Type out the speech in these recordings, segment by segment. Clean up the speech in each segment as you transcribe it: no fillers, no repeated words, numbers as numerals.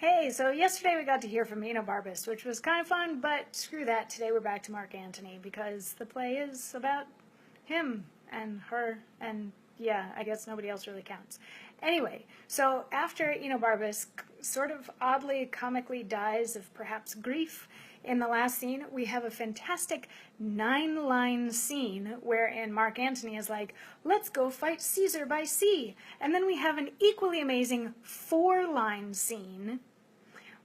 Hey, so yesterday we got to hear from Enobarbus, which was kind of fun, but screw that. Today we're back to Mark Antony because the play is about him and her, and yeah, I guess nobody else really counts. Anyway, so after Enobarbus sort of oddly, comically dies of perhaps grief in the last scene, we have a fantastic 9-line scene wherein Mark Antony is like, let's go fight Caesar by sea. And then we have an equally amazing 4-line scene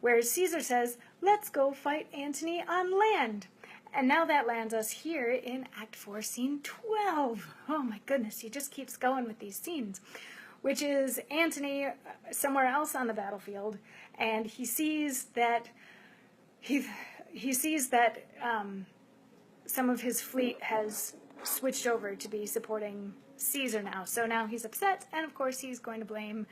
where Caesar says, let's go fight Antony on land. And now that lands us here in Act 4, Scene 12. Oh my goodness, he just keeps going with these scenes. Which is Antony somewhere else on the battlefield, and he sees that some of his fleet has switched over to be supporting Caesar now. So now he's upset, and of course he's going to blame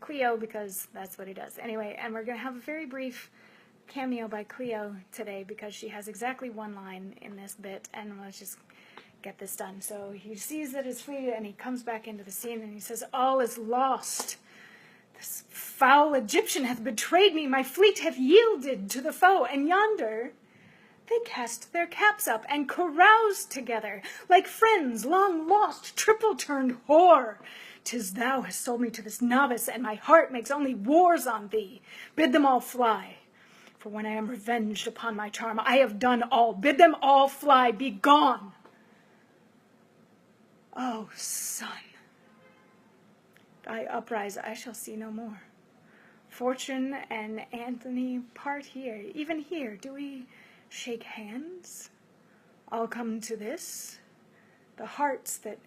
Cleo, because that's what he does. Anyway, and we're going to have a very brief cameo by Cleo today because she has exactly one line in this bit, and let's just get this done. So he sees that his fleet, and he comes back into the scene, and he says, all is lost. This foul Egyptian hath betrayed me. My fleet hath yielded to the foe, and yonder they cast their caps up and carouse together like friends long lost, triple-turned whore. 'Tis thou hast sold me to this novice, and my heart makes only wars on thee. Bid them all fly, for when I am revenged upon my charm, I have done all. Bid them all fly, be gone. Oh, son, thy uprise I shall see no more. Fortune and Antony part here. Even here, do we shake hands? I'll come to this. The hearts that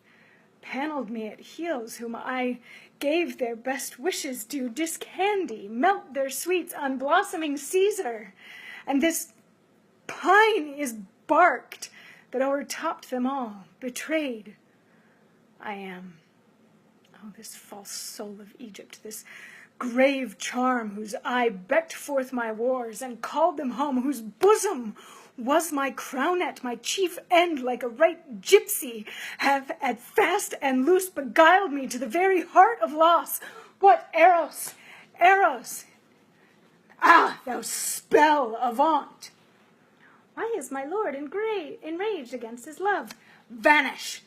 panelled me at heels, whom I gave their best wishes, do discandy, melt their sweets on blossoming Caesar. And this pine is barked that o'ertopped them all, betrayed I am. Oh, this false soul of Egypt, this grave charm whose eye becked forth my wars and called them home, whose bosom was my crownet, my chief end, like a right gypsy, have at fast and loose beguiled me to the very heart of loss. What Eros, Eros! Ah, thou spell, avaunt! Why is my lord enraged against his love? Vanish,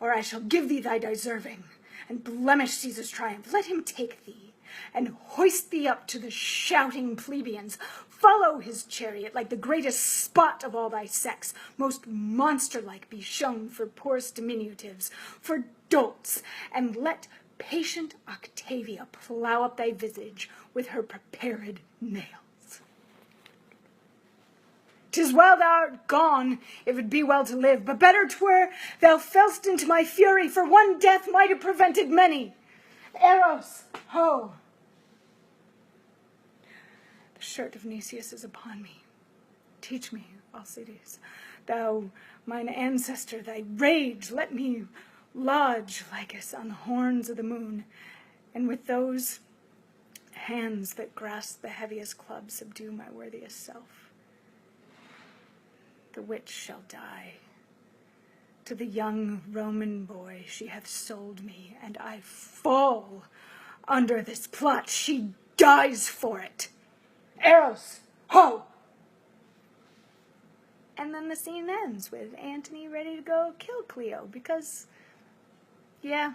or I shall give thee thy deserving, and blemish Caesar's triumph. Let him take thee, and hoist thee up to the shouting plebeians. Follow his chariot like the greatest spot of all thy sex. Most monster-like be shown for poorest diminutives, for dolts, and let patient Octavia plough up thy visage with her prepared nails. 'Tis well thou art gone, if it be well to live, but better 'twere thou fell'st into my fury, for one death might have prevented many. Eros, ho! The shirt of Nicias is upon me. Teach me, Alcides, thou, mine ancestor, thy rage. Let me lodge like us on the horns of the moon, and with those hands that grasp the heaviest club subdue my worthiest self. The witch shall die. To the young Roman boy she hath sold me, and I fall under this plot. She dies for it. Eros, ho! And then the scene ends with Antony ready to go kill Cleo, because, yeah,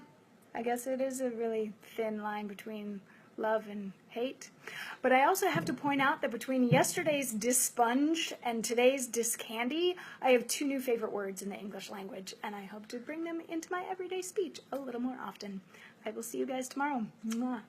I guess it is a really thin line between love and hate. But I also have to point out that between yesterday's disspunge and today's discandy, I have 2 new favorite words in the English language, and I hope to bring them into my everyday speech a little more often. I will see you guys tomorrow. Mwah.